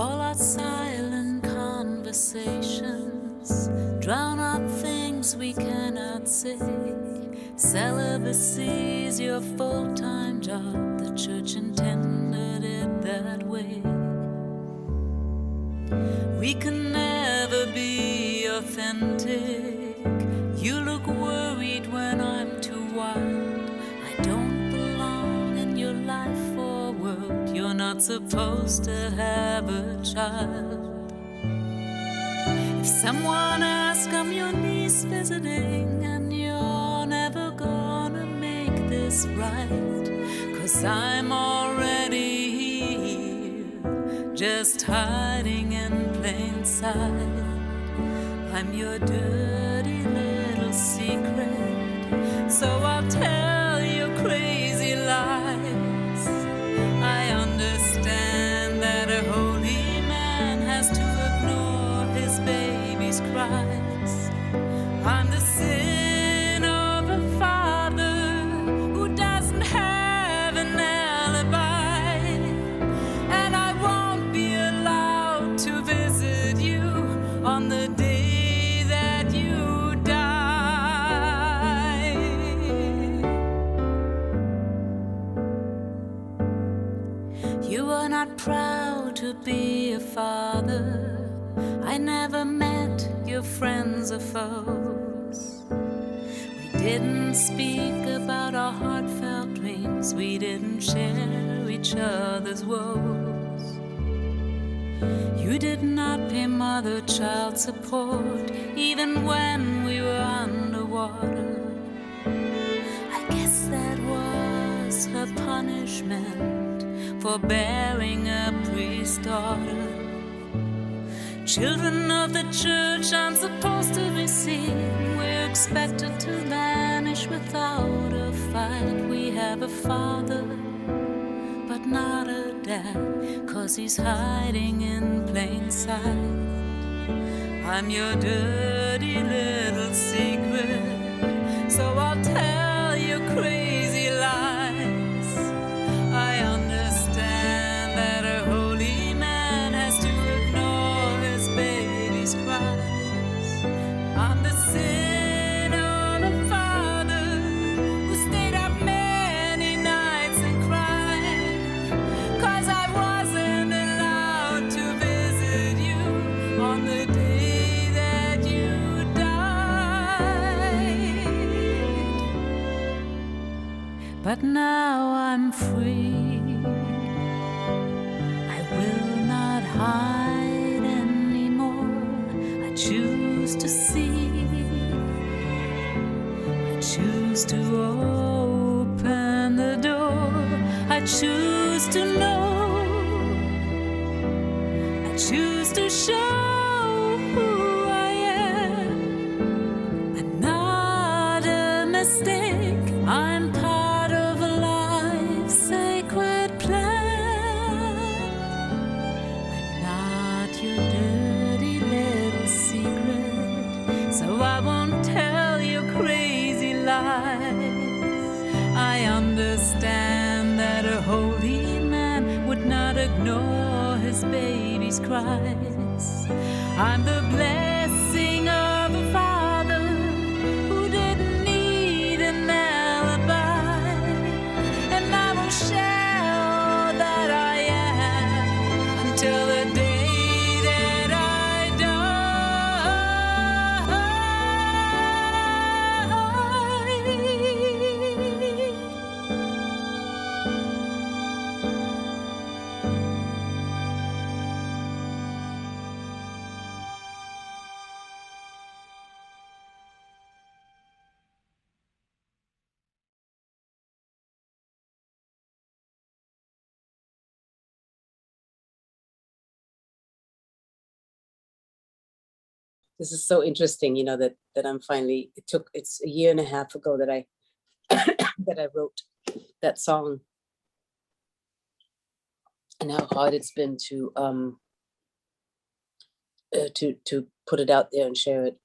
Call out silent conversations, drown out things we cannot say. Celibacy is your full-time job. The church intended it that way. We can never be authentic. You look worried when I'm too wild. I don't belong in your life or world. You're not supposed to have a child. If someone asks, I'm your niece visiting, and you're never gonna make this right, 'cause I'm already here, just hiding in plain sight. I'm your dirty little secret, so I'll tell you crazy lies. I understand that a holy man has to ignore his baby's cries. I'm the sin of a father who doesn't have an alibi, and I won't be allowed to visit you on the day that you die. You are not proud to be a father. I never met your friends or foes. We didn't speak about our heartfelt dreams. We didn't share each other's woes. You did not pay mother child support, even when we were underwater. I guess that was her punishment for bearing a priest's daughter. Children of the church aren't supposed to be seen. We're expected to vanish without a fight. We have a father, but not a dad, 'cause he's hiding in plain sight. I'm your dirty little secret, so I'll tell you crazy lies. I understand that a holy man has to ignore his baby's cries. I'm the sin of a father who stayed up many nights and cried, 'cause I wasn't allowed to visit you on the day that you died. But now I'm free. I will not hide anymore. I choose to see. I choose to open the door. I choose to know. I choose to show who I am. I'm not a mistake. I'm part of a life's sacred plan. I'm not your dirty little secret, so I won't tell you crazy lies. I understand that a holy man would not ignore his baby's cries. I'm the blessing of a father who didn't need an alibi, and I will share all that I am until the day that I This is so interesting, you know, that I'm finally, it's a year and a half ago that I that I wrote that song, and how hard it's been to put it out there and share it.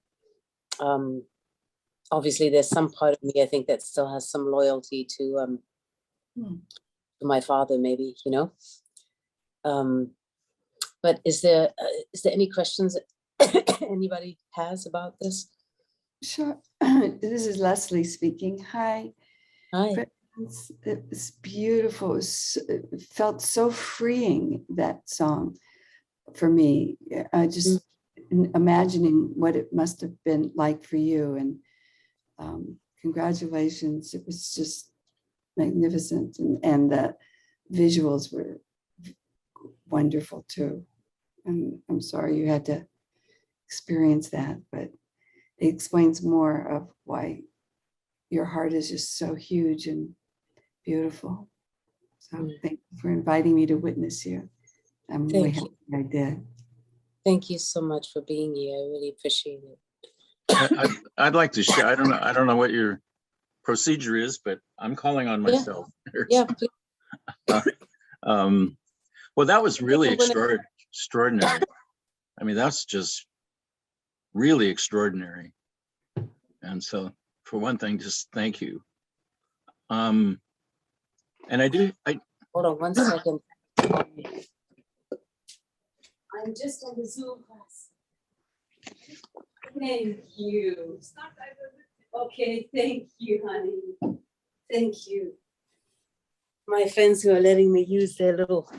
Obviously there's some part of me, I think, that still has some loyalty to my father, maybe, you know. But is there any questions that anybody has about this? Sure. This is Leslie speaking. Hi. Hi. It's beautiful. It felt so freeing, that song, for me. I just imagining what it must have been like for you. And congratulations. It was just magnificent. And the visuals were wonderful too. And I'm sorry you had to experience that, but it explains more of why your heart is just so huge and beautiful. So thank you for inviting me to witness you. I'm really happy I did. Thank you so much for being here. I really appreciate it. I'd like to share. I don't know what your procedure is, but I'm calling on myself. Yeah, please. Well, that was really extraordinary. I mean, that's just really extraordinary. And so, for one thing, just thank you. And I hold on 1 second. I'm just on the Zoom class. Thank you. Okay, thank you, honey. Thank you. My friends who are letting me use their little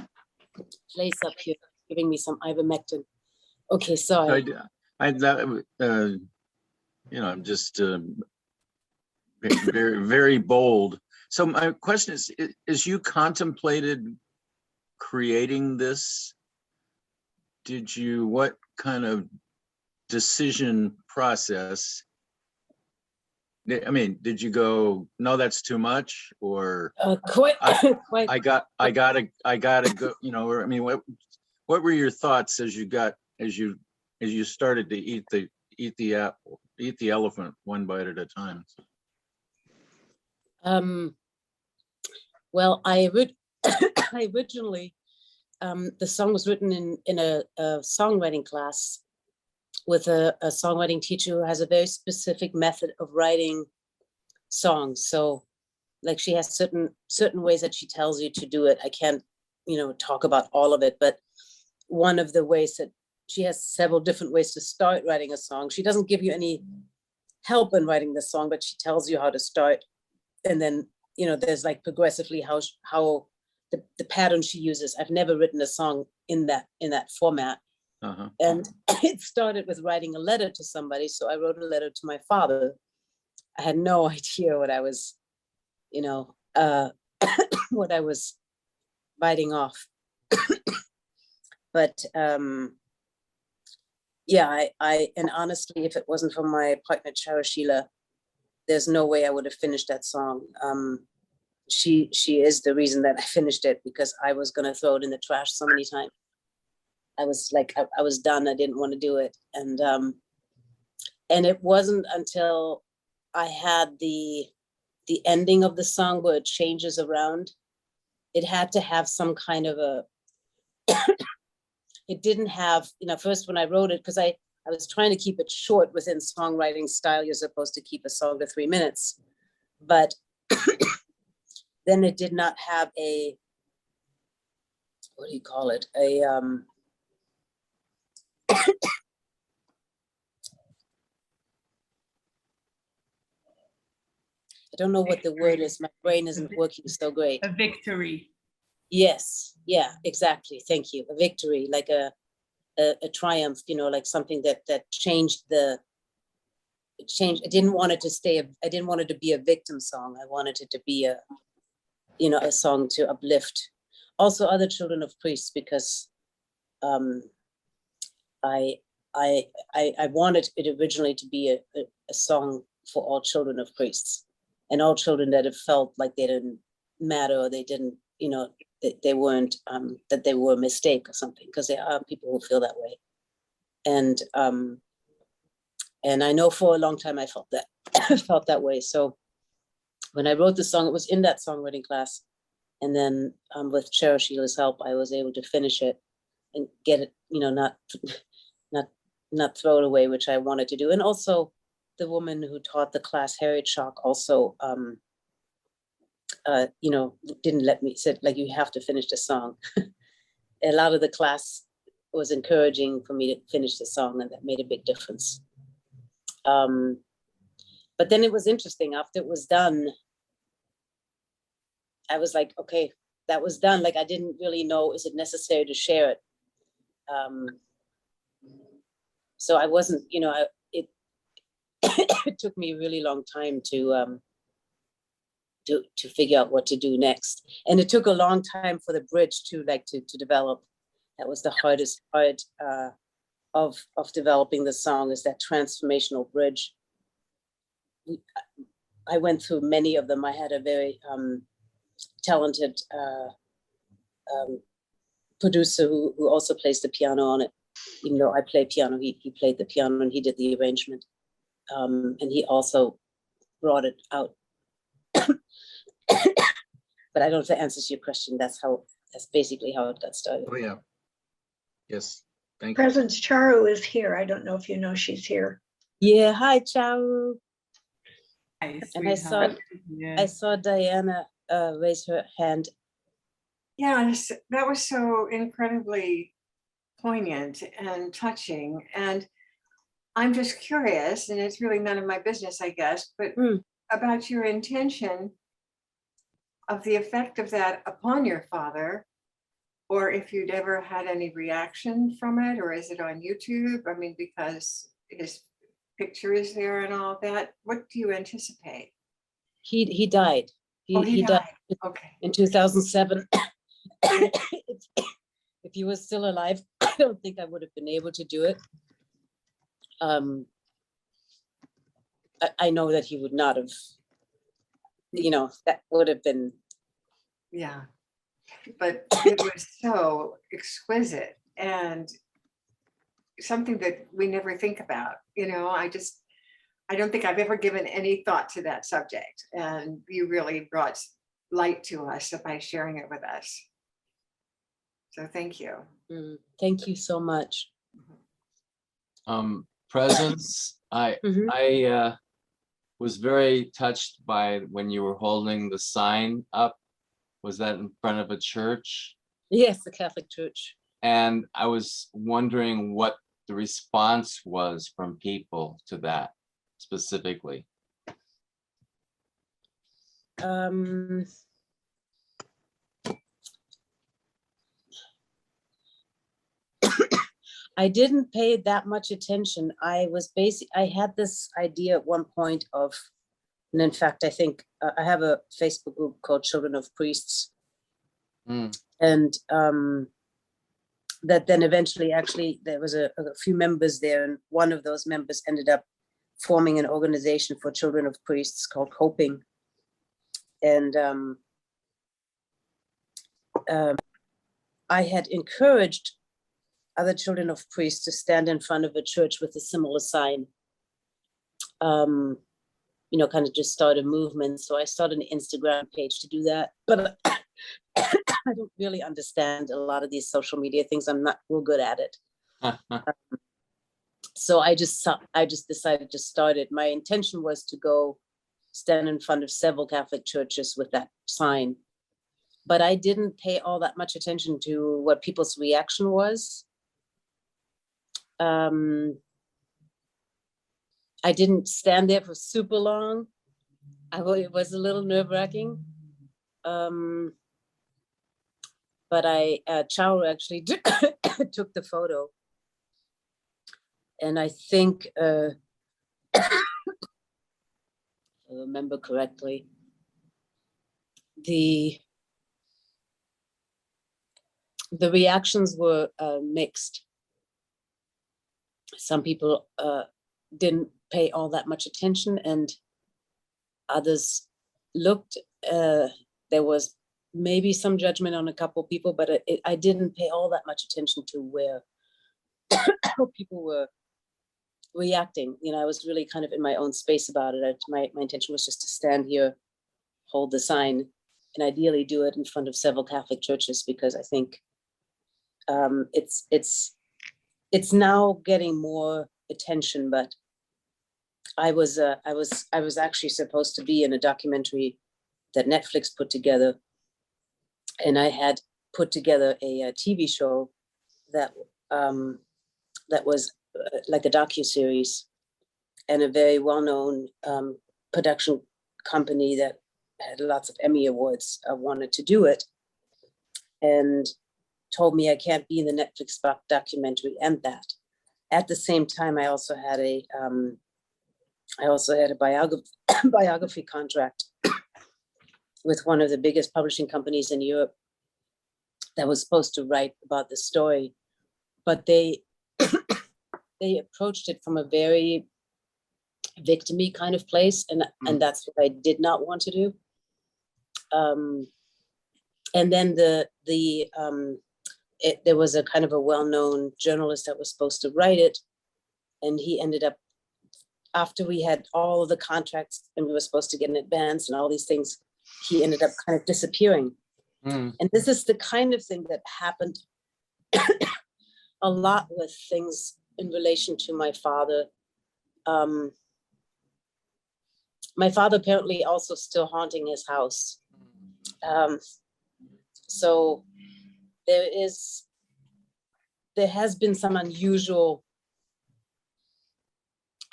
place up here, giving me some ivermectin. Okay, sorry. I'm just very, very bold. So my question is you contemplated creating this? What kind of decision process? I mean, did you go, no, that's too much, or quite. I gotta go, I mean, what were your thoughts as you started to eat the elephant one bite at a time? Well, I originally, the song was written in a songwriting class with a songwriting teacher who has a very specific method of writing songs. So like she has certain ways that she tells you to do it. I can't, talk about all of it, but one of the ways that she has several different ways to start writing a song. She doesn't give you any help in writing the song, but she tells you how to start. And then, there's like progressively how the pattern she uses. I've never written a song in that format. Uh-huh. And it started with writing a letter to somebody. So I wrote a letter to my father. I had no idea what I was, what I was biting off. But and honestly, if it wasn't for my partner, Charashila, there's no way I would have finished that song. She is the reason that I finished it, because I was going to throw it in the trash so many times. I was like, I was done. I didn't want to do it. And it wasn't until I had the ending of the song where it changes around. It had to have some kind of a, it didn't have, first when I wrote it, because I was trying to keep it short within songwriting style. You're supposed to keep a song to 3 minutes. But then it did not have a, what do you call it? I don't know what the word is. My brain isn't working so great. A victory. Yes. Yeah, exactly. Thank you. A victory, like a triumph, like something that changed I didn't want it to I didn't want it to be a victim song. I wanted it to be a song to uplift also other children of priests, because I wanted it originally to be a song for all children of priests and all children that have felt like they didn't matter, or they didn't, they weren't, that they were a mistake or something, because there are people who feel that way. And I know for a long time I felt that way. So when I wrote the song, it was in that songwriting class. And then with Cherishila's help, I was able to finish it and get it, not throw it away, which I wanted to do. And also the woman who taught the class, Harriet Schock, also, didn't let me, said, like, you have to finish the song. A lot of the class was encouraging for me to finish the song, and that made a big difference. But then it was interesting, after it was done, I was like, okay, that was done. Like, I didn't really know, is it necessary to share it? So I wasn't, it took me a really long time to figure out what to do next. And it took a long time for the bridge to develop. That was the hardest part of developing the song, is that transformational bridge. I went through many of them. I had a very talented producer who also plays the piano on it. Even though I play piano, he played the piano and he did the arrangement. And he also brought it out. But I don't know if that answers your question. That's basically how it got started. Oh, yeah. Yes, thank you. Presence Charu is here. I don't know if you know she's here. Yeah, hi, Charu. Hi, And I saw Diana raise her hand. Yes, that was so incredibly poignant and touching. And I'm just curious, and it's really none of my business, I guess, but about your intention of the effect of that upon your father, or if you'd ever had any reaction from it, or is it on YouTube? I mean, because his picture is there and all that. What do you anticipate? He died. He died. Okay. In 2007. If he was still alive, I don't think I would have been able to do it. I know that he would not have, that would have been. Yeah, but it was so exquisite and something that we never think about. I don't think I've ever given any thought to that subject, and you really brought light to us by sharing it with us. So thank you. Thank you so much. Presence, I was very touched by when you were holding the sign up. Was that in front of a church? Yes, the Catholic Church. And I was wondering what the response was from people to that specifically. I didn't pay that much attention. I had this idea at one point of, and in fact, I think I have a Facebook group called Children of Priests. And that then eventually, actually, there was a few members there, and one of those members ended up forming an organization for children of priests called Coping. And I had encouraged other children of priests to stand in front of a church with a similar sign, kind of just start a movement. So I started an Instagram page to do that, but I don't really understand a lot of these social media things. I'm not real good at it. So I just decided to start it. My intention was to go stand in front of several Catholic churches with that sign, but I didn't pay all that much attention to what people's reaction was. I didn't stand there for super long. It was a little nerve-wracking. But Charu actually took the photo. And I think, if I remember correctly, the reactions were mixed. Some people didn't pay all that much attention, and others looked. There was maybe some judgment on a couple of people, but I didn't pay all that much attention to where people were reacting. I was really kind of in my own space about it. My intention was just to stand here, hold the sign, and ideally do it in front of several Catholic churches, because I think it's now getting more attention. But I was actually supposed to be in a documentary that Netflix put together, and I had put together a TV show that that was like a docuseries, and a very well-known production company that had lots of Emmy Awards wanted to do it, and told me I can't be in the Netflix documentary and that. At the same time, I also had a biography contract with one of the biggest publishing companies in Europe that was supposed to write about the story, but they approached it from a very victim-y kind of place, and that's what I did not want to do. And then there was a kind of a well-known journalist that was supposed to write it, and he ended up, after we had all of the contracts and we were supposed to get an advance and all these things, he ended up kind of disappearing. And this is the kind of thing that happened a lot with things in relation to my father. My father apparently also still haunting his house. So there has been some unusual,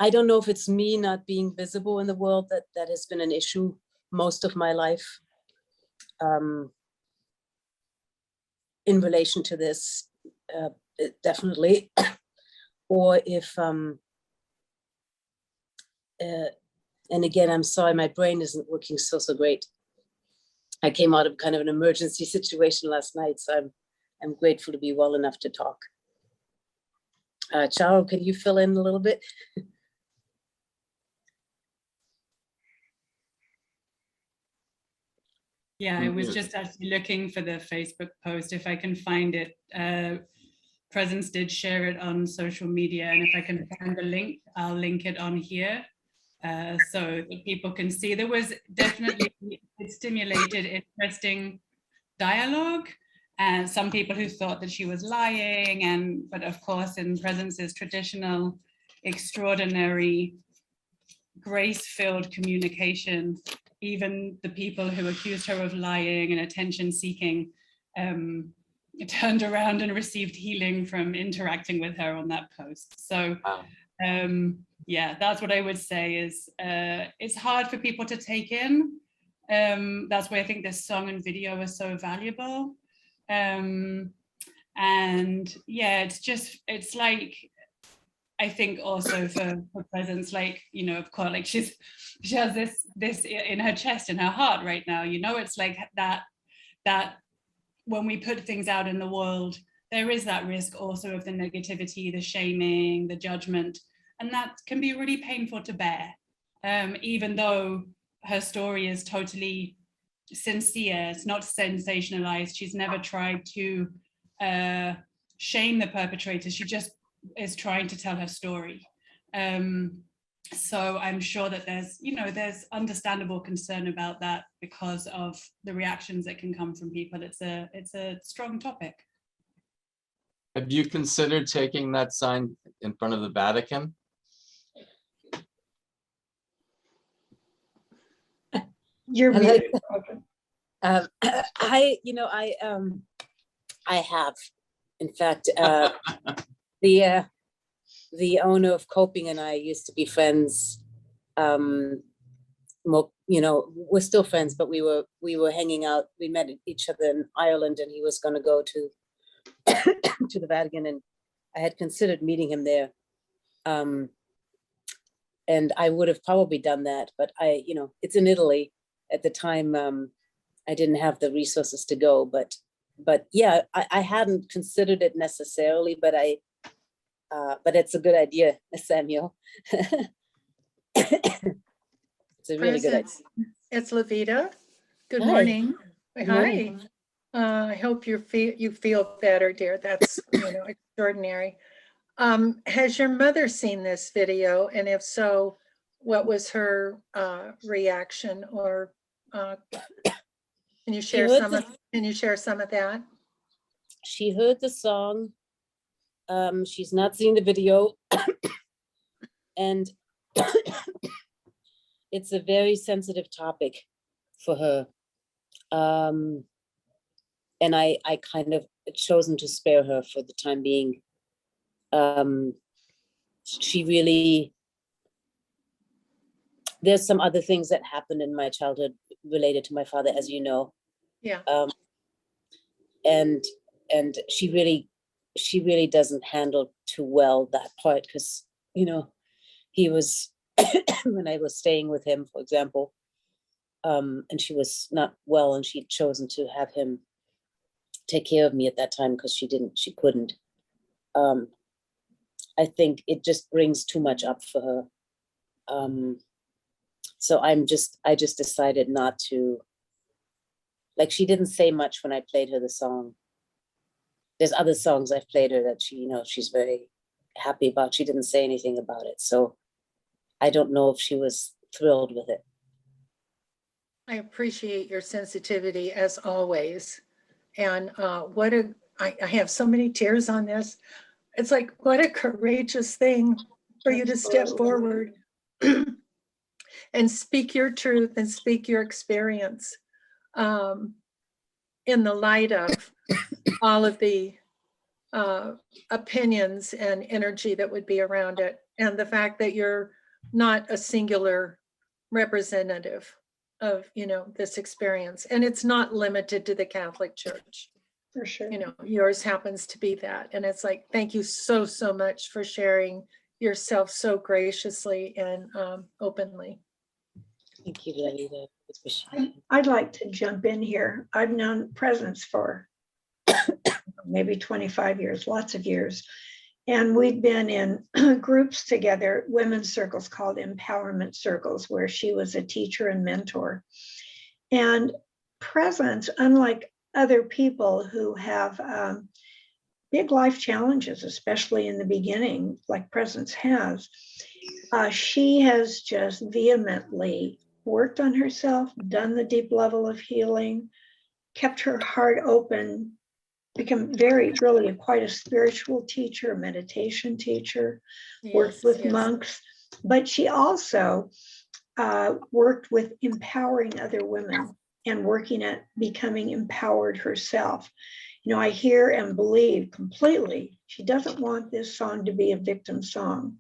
I don't know if it's me not being visible in the world that has been an issue most of my life, in relation to this, definitely. Or if, and again, I'm sorry, my brain isn't working so great. I came out of kind of an emergency situation last night, so I'm grateful to be well enough to talk. Charo, can you fill in a little bit? Yeah, I was just actually looking for the Facebook post, if I can find it. Presence did share it on social media, and if I can find the link, I'll link it on here so that people can see. There was definitely, it stimulated interesting dialogue, and some people who thought that she was lying, but of course in Presence's traditional, extraordinary, grace-filled communication, even the people who accused her of lying and attention seeking turned around and received healing from interacting with her on that post. So yeah, that's what I would say is it's hard for people to take in. That's why I think this song and video is so valuable. And yeah, it's like, I think also for Presence, like, you know, of course, like she has this in her chest, in her heart right now, you know, it's like that when we put things out in the world, there is that risk also of the negativity, the shaming, the judgment, and that can be really painful to bear. Even though her story is totally sincere, it's not sensationalized, she's never tried to shame the perpetrator, she just is trying to tell her story. So I'm sure that there's understandable concern about that because of the reactions that can come from people. It's a strong topic. Have you considered taking that sign in front of the Vatican? You're muted. I have, in fact, the owner of Coping and I used to be friends. More, you know, we're still friends, but we were hanging out. We met each other in Ireland, and he was going to go to to the Vatican, and I had considered meeting him there. And I would have probably done that, but it's in Italy. At the time, I didn't have the resources to go, but yeah, I hadn't considered it necessarily, but it's a good idea, Samuel. It's a really good idea. It's Levita. Good Hi. morning. Good Hi. morning. I hope you feel better, dear. That's extraordinary. Has your mother seen this video? And if so, what was her reaction? Or can you share some of that? She heard the song. She's not seen the video. And it's a very sensitive topic for her. And I kind of chosen to spare her for the time being. she really, there's some other things that happened in my childhood related to my father, as you know. Yeah. And she really doesn't handle too well that part, because, you know, he was, when I was staying with him, for example, and she was not well, and she'd chosen to have him take care of me at that time because she couldn't. I think it just brings too much up for her. So I just decided not to, like, she didn't say much when I played her the song. There's other songs I've played her that she, you know, she's very happy about. She didn't say anything about it. So I don't know if she was thrilled with it. I appreciate your sensitivity as always. And I have so many tears on this. It's like, what a courageous thing for you to step forward and speak your truth and speak your experience in the light of all of the opinions and energy that would be around it. And the fact that you're not a singular representative of, you know, this experience. And it's not limited to the Catholic Church. For sure. You know, yours happens to be that. And it's like, thank you so, so much for sharing yourself so graciously and openly. Thank you, Lalita. I'd like to jump in here. I've known Presence for maybe 25 years, lots of years. And we've been in groups together, women's circles called empowerment circles, where she was a teacher and mentor. And Presence, unlike other people who have big life challenges, especially in the beginning, like Presence has, she has just vehemently worked on herself, done the deep level of healing, kept her heart open, become really quite a spiritual teacher, a meditation teacher, worked with monks, but she also worked with empowering other women and working at becoming empowered herself. You know, I hear and believe completely, she doesn't want this song to be a victim song,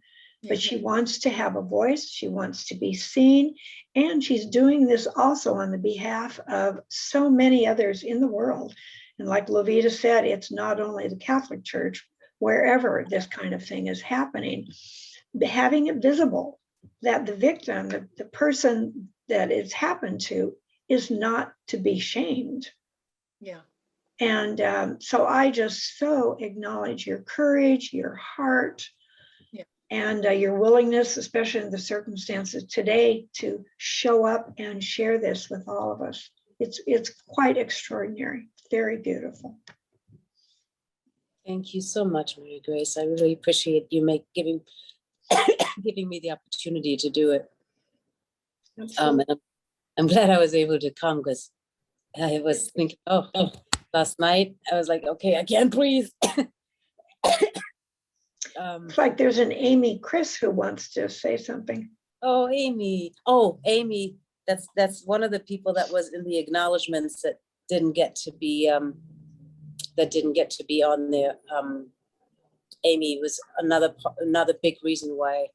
but she wants to have a voice, she wants to be seen, and she's doing this also on the behalf of so many others in the world. And like Levita said, it's not only the Catholic Church, wherever this kind of thing is happening, having it visible that the victim, the person that it's happened to, is not to be shamed. Yeah. And so I just so acknowledge your courage, your heart, and your willingness, especially in the circumstances today, to show up and share this with all of us. It's quite extraordinary, very beautiful. Thank you so much, Mary Grace. I really appreciate you giving me the opportunity to do it. And I'm glad I was able to come, because I was thinking, last night I was like, okay, I can't breathe. It's like there's an Amy Chris who wants to say something. Oh, Amy. Oh, Amy. That's one of the people that was in the acknowledgements that didn't get to be on there. Amy was another big reason why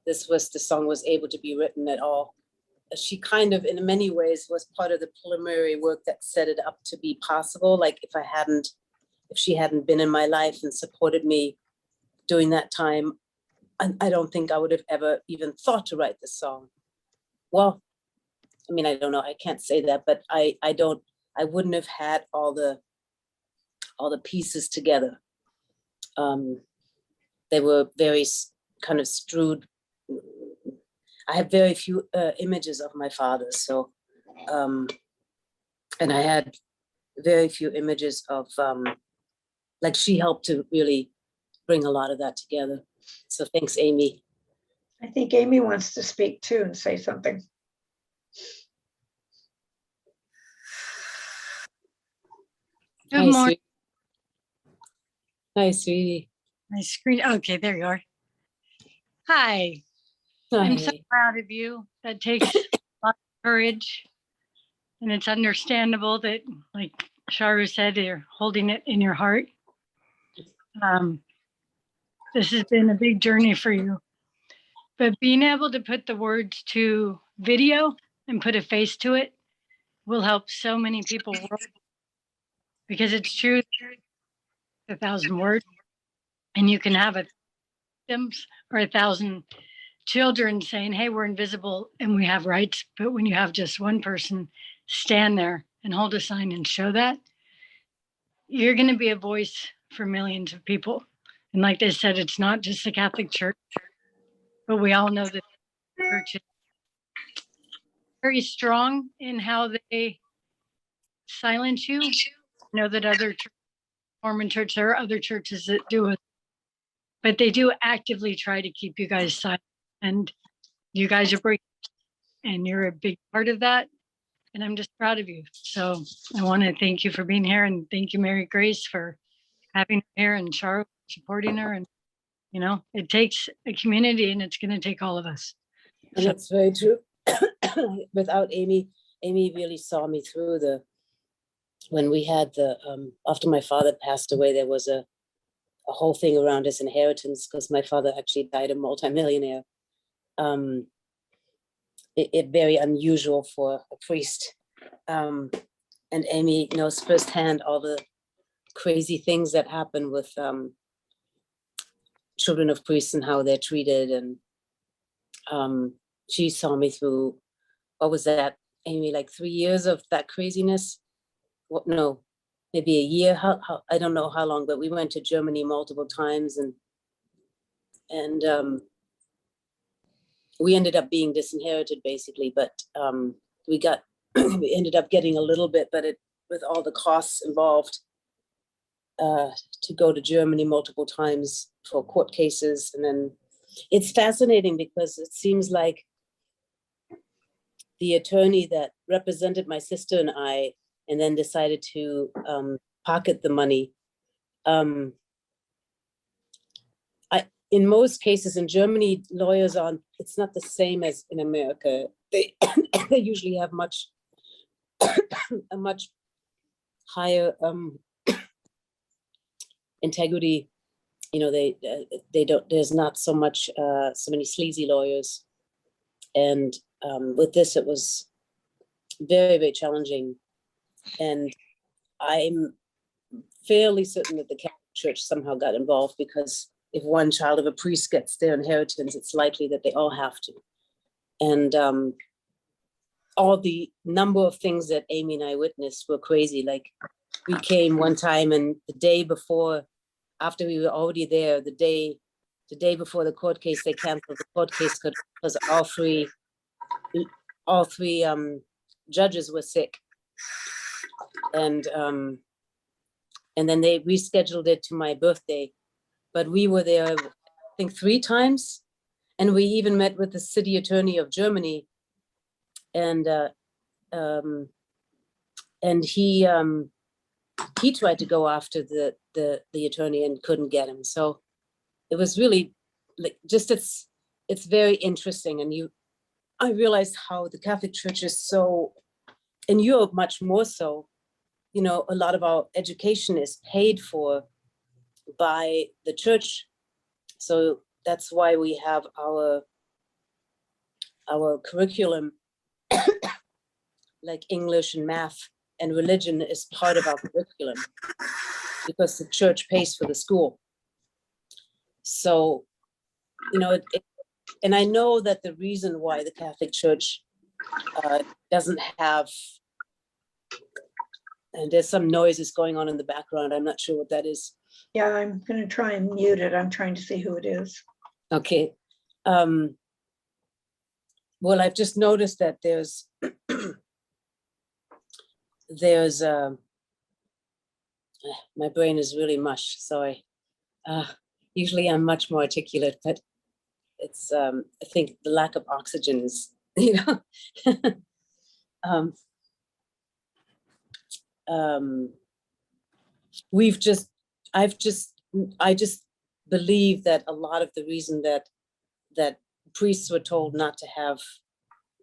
the song was able to be written at all. She kind of, in many ways, was part of the preliminary work that set it up to be possible. Like if she hadn't been in my life and supported me during that time, I don't think I would have ever even thought to write this song. Well, I mean, I don't know, I can't say that, but I wouldn't have had all the pieces together. They were very kind of strewed. I have very few images of my father, so, and I had very few images of, like, she helped to really bring a lot of that together. So thanks, Amy. I think Amy wants to speak too and say something. Good morning. Hi, sweetie. My screen. Okay, there you are. Hi. I'm so proud of you. That takes a lot of courage. And it's understandable that, like Sharu said, you're holding it in your heart. this has been a big journey for you. But being able to put the words to video and put a face to it will help so many people because it's true, 1,000 words, and you can have victims or 1,000 children saying, hey, we're invisible and we have rights. But when you have just one person stand there and hold a sign and show that, you're going to be a voice for millions of people. And like they said, it's not just the Catholic Church, but we all know that the church is very strong in how they silence you. I know that other Mormon church, there are other churches that do it, but they do actively try to keep you guys silent. And you guys are breaking, and you're a big part of that. And I'm just proud of you. So I want to thank you for being here, and thank you, Mary Grace, for having her here, and Charlotte supporting her. And you know, it takes a community, and it's going to take all of us. And that's very true. Without Amy really saw me through when we had after my father passed away, there was a whole thing around his inheritance, because my father actually died a multimillionaire. It very unusual for a priest. And Amy knows firsthand all the crazy things that happen with children of priests and how they're treated. And she saw me through, what was that, Amy, like 3 years of that craziness? What? No, maybe a year. How I don't know how long, but we went to Germany multiple times, and we ended up being disinherited basically, but we ended up getting a little bit, but with all the costs involved to go to Germany multiple times for court cases. And then it's fascinating because it seems like the attorney that represented my sister and I, and then decided to pocket the money. In most cases in Germany, lawyers it's not the same as in America. They they usually have a much higher integrity. You know, they don't, there's not so many sleazy lawyers. And with this, it was very, very challenging. And I'm fairly certain that the Catholic Church somehow got involved, because if one child of a priest gets their inheritance, it's likely that they all have to. And all the number of things that Amy and I witnessed were crazy. Like, we came one time, and the day before, after we were already there, the day before the court case, they canceled the court case because all three judges were sick. And then they rescheduled it to my birthday. But we were there, I think, 3 times. And we even met with the city attorney of Germany. And he tried to go after the attorney and couldn't get him. So it was really like, just, it's very interesting. And I realized how the Catholic Church is so, in Europe much more so, you know, a lot of our education is paid for by the church. So that's why we have our curriculum, like English and math and religion is part of our curriculum, because the church pays for the school. So, you know, and I know that the reason why the Catholic Church doesn't have, and there's some noises going on in the background. I'm not sure what that is. Yeah, I'm going to try and mute it. I'm trying to see who it is. Okay. Well, I've just noticed that there's my brain is really mush. So usually I'm much more articulate, but it's I think the lack of oxygen is, you know. I just believe that a lot of the reason that priests were told not to have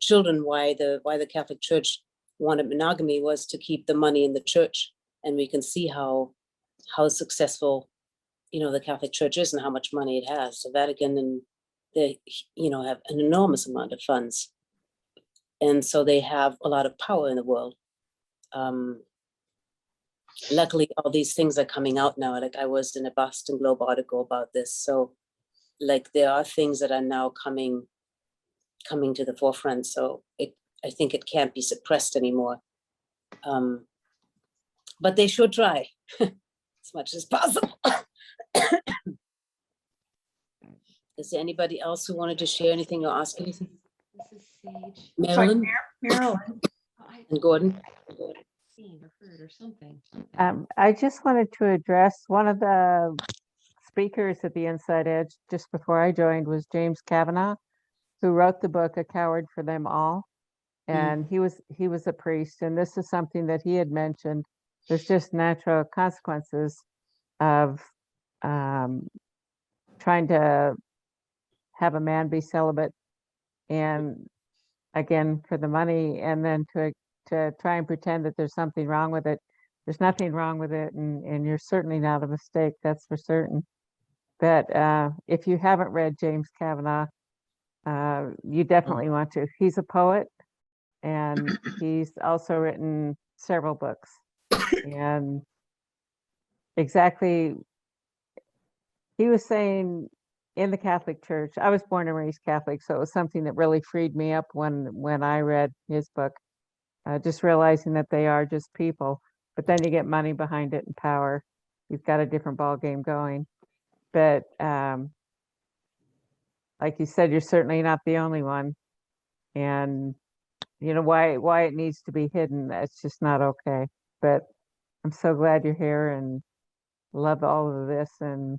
children, why the Catholic Church wanted monogamy, was to keep the money in the church. And we can see how successful the Catholic Church is and how much money it has. The Vatican, and they, have an enormous amount of funds. And so they have a lot of power in the world. Luckily, all these things are coming out now. Like I was in a Boston Globe article about this. So like there are things that are now coming to the forefront. So I think it can't be suppressed anymore. But they should try as much as possible. Is there anybody else who wanted to share anything or ask anything? This is Sage. Marilyn Marilyn. and Gordon. Seen or heard or something. I just wanted to address one of the speakers at the Inside Edge just before I joined was James Kavanaugh, who wrote the book A Coward for Them All. And he was a priest, and this is something that he had mentioned. There's just natural consequences of trying to have a man be celibate, and again for the money, and then to try and pretend that there's something wrong with it. There's nothing wrong with it, and you're certainly not a mistake, that's for certain. But if you haven't read James Kavanaugh, you definitely want to. He's a poet, and he's also written several books. And exactly, he was saying in the Catholic Church, I was born and raised Catholic, so it was something that really freed me up when I read his book, just realizing that they are just people, but then you get money behind it and power. You've got a different ball game going. But like you said, you're certainly not the only one. And why it needs to be hidden, that's just not okay. But I'm so glad you're here and love all of this, and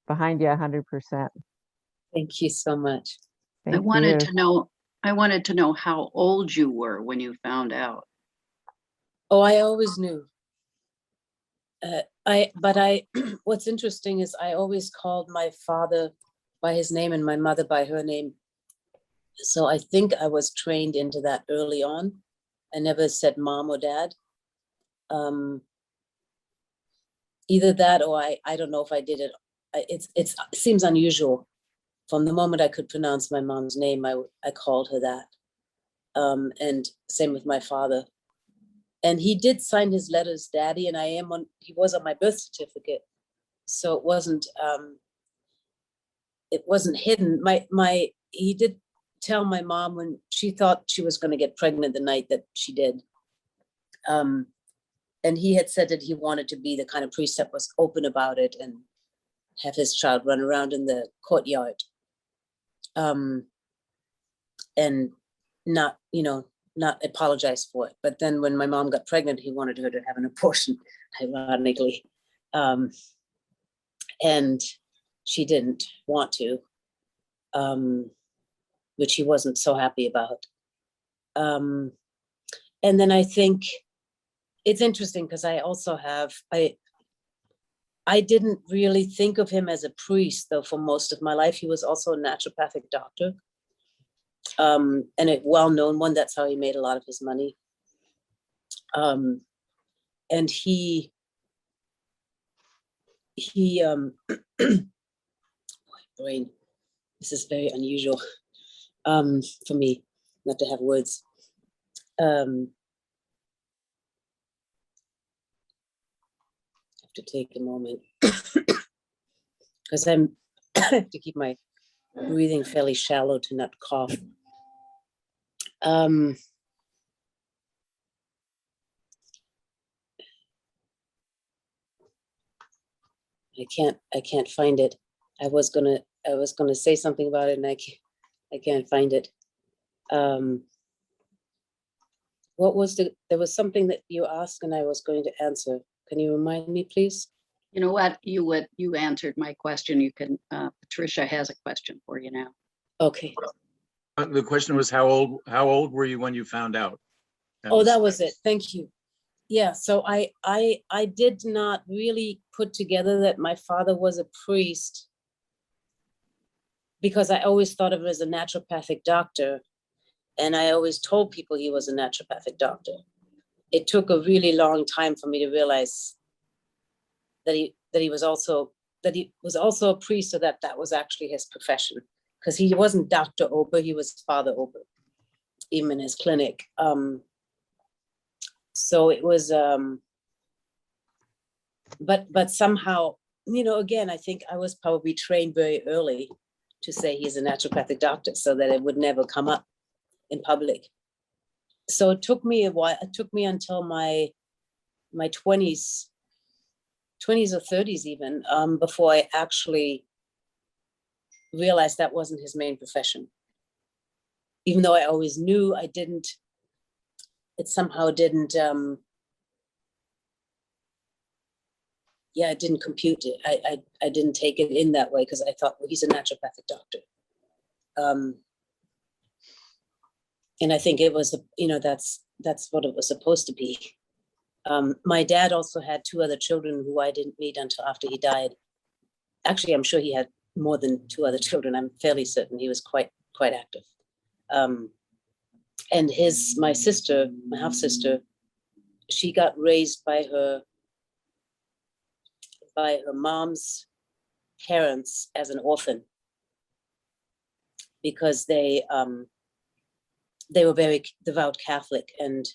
behind you 100%. Thank you so much. Thank I wanted you. to know how old you were when you found out. Oh, I always knew. What's interesting is I always called my father by his name and my mother by her name. So I think I was trained into that early on. I never said mom or dad. Either that, or I don't know if I did it. It seems unusual. From the moment I could pronounce my mom's name, I called her that. And same with my father. And he did sign his letters daddy, and he was on my birth certificate. So it wasn't hidden. He did tell my mom when she thought she was going to get pregnant the night that she did. And he had said that he wanted to be the kind of priest that was open about it and have his child run around in the courtyard. And not apologize for it. But then when my mom got pregnant, he wanted her to have an abortion, ironically. And she didn't want to, which he wasn't so happy about. And then I think it's interesting because I also I didn't really think of him as a priest, though, for most of my life. He was also a naturopathic doctor. And a well-known one. That's how he made a lot of his money. And he brain, this is very unusual for me not to have words. I have to take a moment because I have to keep my breathing fairly shallow to not cough. I can't find it. I was gonna say something about it, and I can't find it. What was there was something that you asked and I was going to answer. Can you remind me, please? You know what? You answered my question. You can, Patricia has a question for you now. Okay. The question was how old were you when you found out? That was it. Thank you. Yeah, so I did not really put together that my father was a priest because I always thought of him as a naturopathic doctor, and I always told people he was a naturopathic doctor. It took a really long time for me to realize that he was also that he was also a priest, so that was actually his profession, because he wasn't Dr. Ober, he was Father Ober, even in his clinic. So it was, but somehow, again, I think I was probably trained very early to say he's a naturopathic doctor, so that it would never come up in public. So it took me a while. It took me until my 20s or 30s even, before I actually realized that wasn't his main profession. Even though I always knew, it somehow didn't, I didn't compute it. I didn't take it in that way, because I thought, well, he's a naturopathic doctor. And I think it was, that's what it was supposed to be. My dad also had 2 other children who I didn't meet until after he died. Actually, I'm sure he had more than 2 other children. I'm fairly certain he was quite active. And my sister, my half sister, she got raised by her mom's parents as an orphan, because they were very devout Catholic, and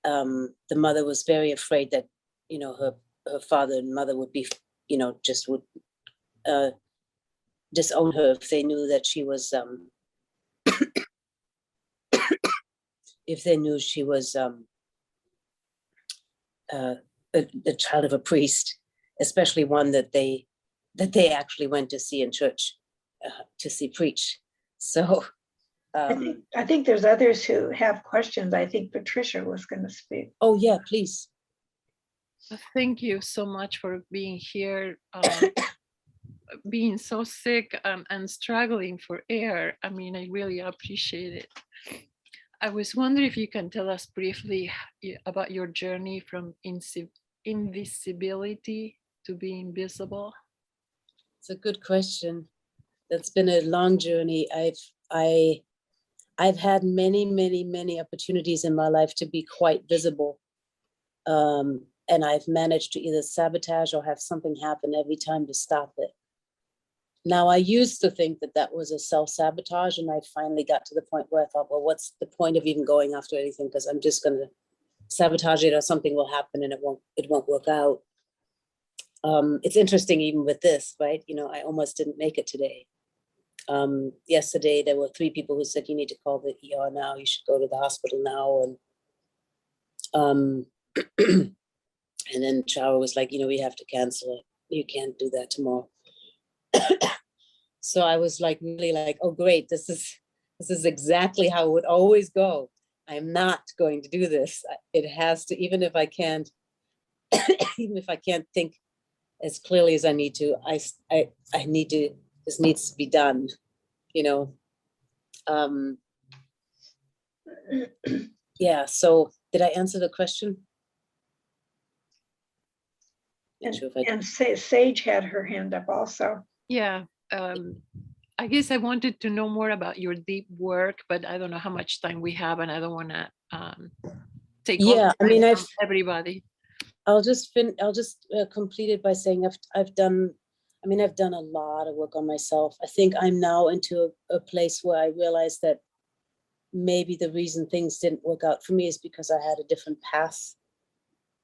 the mother was very afraid that her father and mother would be just would disown her if they knew that she was the child of a priest, especially one that they actually went to see in church, to see preach. So I think there's others who have questions. I think Patricia was going to speak. Oh yeah, please. Thank you so much for being here, being so sick and struggling for air. I mean, I really appreciate it. I was wondering if you can tell us briefly about your journey from invisibility to being visible. It's a good question. That's been a long journey. I've had many opportunities in my life to be quite visible. And I've managed to either sabotage or have something happen every time to stop it. Now, I used to think that was a self-sabotage, and I finally got to the point where I thought, well, what's the point of even going after anything? Because I'm just going to sabotage it, or something will happen and it won't work out. It's interesting, even with this, right? I almost didn't make it today. Yesterday, there were 3 people who said, you need to call the ER now, you should go to the hospital now. And and then Chara was like, we have to cancel it. You can't do that tomorrow. So I was like, really like, oh, great. This is exactly how it would always go. I'm not going to do this. It has to, even if I can't think as clearly as I need to, I need to, this needs to be done, Yeah, so did I answer the question? And Sage had her hand up also. Yeah, I guess I wanted to know more about your deep work, but I don't know how much time we have, and I don't want to take all the time from everybody. I'll just complete it by saying I've done a lot of work on myself. I think I'm now into a place where I realize that maybe the reason things didn't work out for me is because I had a different path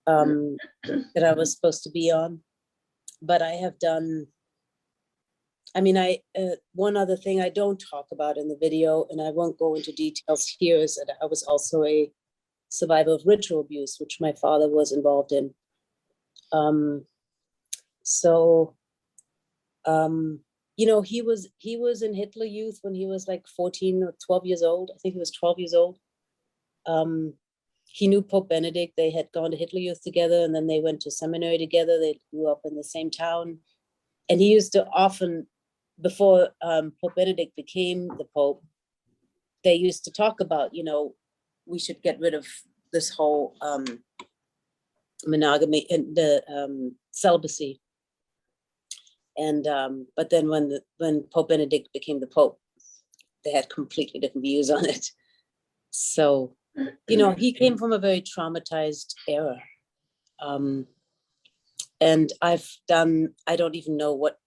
that I was supposed to be on. But I have done, one other thing I don't talk about in the video, and I won't go into details here, is that I was also a survivor of ritual abuse, which my father was involved in. He was in Hitler Youth when he was like 14 or 12 years old. I think he was 12 years old. He knew Pope Benedict. They had gone to Hitler Youth together, and then they went to seminary together. They grew up in the same town. And he used to often, before Pope Benedict became the Pope, they used to talk about, we should get rid of this whole monogamy and the celibacy. And but then when Pope Benedict became the Pope, they had completely different views on it. So, he came from a very traumatized era. And I've done, I don't even know what,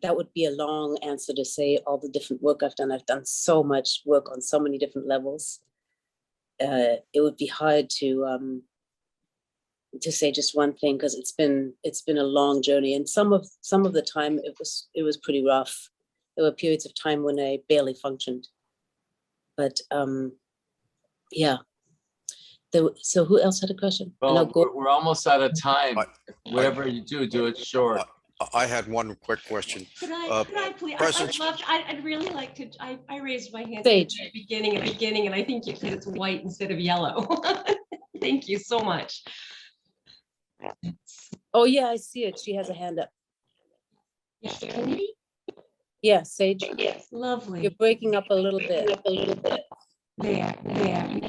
that would be a long answer to say all the different work I've done. I've done so much work on so many different levels. It would be hard to say just one thing, because it's been a long journey, and some of the time it was pretty rough. There were periods of time when I barely functioned, but yeah. So who else had a question? Well, we're almost out of time. Whatever you do it short. I had one quick question. Could I please? Presence- I'd really like to. I raised my hand Sage. at the beginning, and I think you said it's white instead of yellow. Thank you so much. Oh yeah, I see it. She has a hand up. Yes, Andy? Yeah, Sage. Yes, lovely. You're breaking up a little bit. There. Can you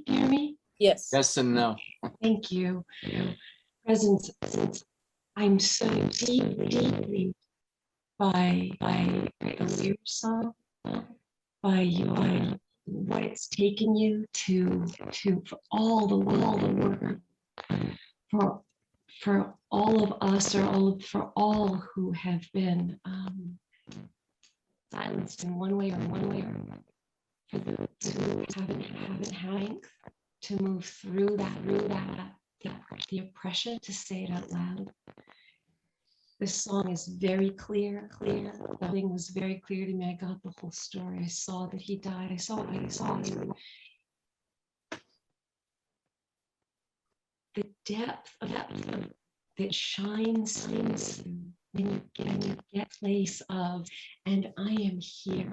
hear me? Yes. Yes and no. Thank you. Presence. I'm so deeply by your song, by what it's taken you to for all the work, for all of us, for all who have been silenced in one way or another, to have strength to move through that the oppression, to say it out loud. This song is very clear. The thing was very clear to me. I got the whole story. I saw that he died. I saw it. The depth of that shines through when you get place of, and I am here,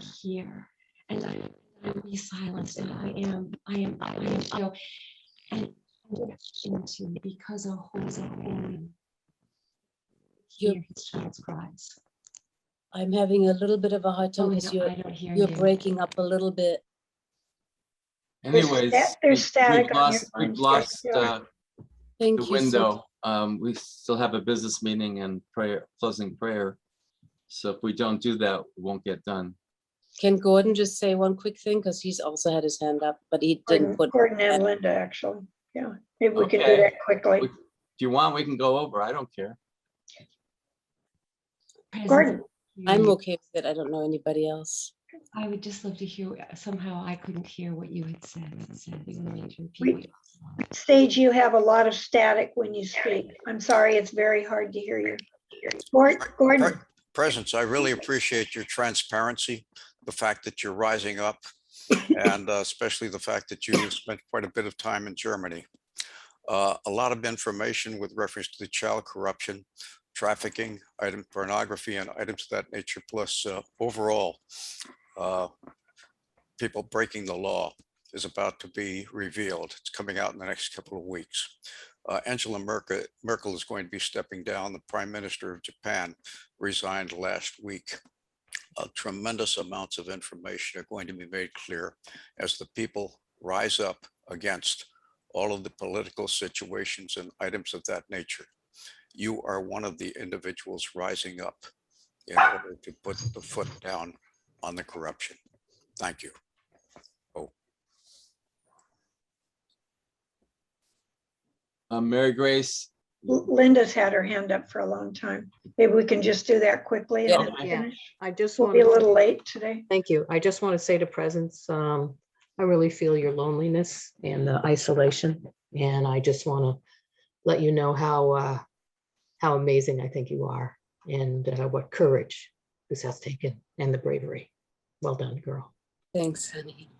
and I will be silenced, and I am, you know, and into, because a holy hear his child's cries. I'm having a little bit of a hard time because I don't hear you're you. breaking up a little bit. Anyways, There's static on your we've phone, lost Sarah. Thank the you. window. We still have a business meeting and closing prayer. So if we don't do that, we won't get done. Can Gordon just say one quick thing, because he's also had his hand up, but he didn't put. Gordon and Linda, actually. Yeah, maybe we could do Okay. that quickly. If you want, we can go over. I don't care. Gordon. I'm okay with it. I don't know anybody else. I would just love to hear. Somehow I couldn't hear what you had said. You wanted me to repeat. Sage, you have a lot of static when you speak. I'm sorry, it's very hard to hear you. Gordon. Presence, I really appreciate your transparency, the fact that you're rising up, and especially the fact that you spent quite a bit of time in Germany. A lot of information with reference to the child corruption, trafficking, item pornography, and items of that nature, plus overall people breaking the law is about to be revealed. It's coming out in the next couple of weeks. Angela Merkel is going to be stepping down. The Prime Minister of Japan resigned last week. Tremendous amounts of information are going to be made clear as the people rise up against all of the political situations and items of that nature. You are one of the individuals rising up in order to put the foot down on the corruption. Thank you. Mary Grace. Linda's had her hand up for a long time. Maybe we can just do that quickly and then finish. I just We'll want be a little late today. Thank you. I just want to say to Presence, I really feel your loneliness and the isolation, and I just want to let you know how amazing I think you are, and what courage this has taken, and the bravery. Well done, girl. Thanks, honey.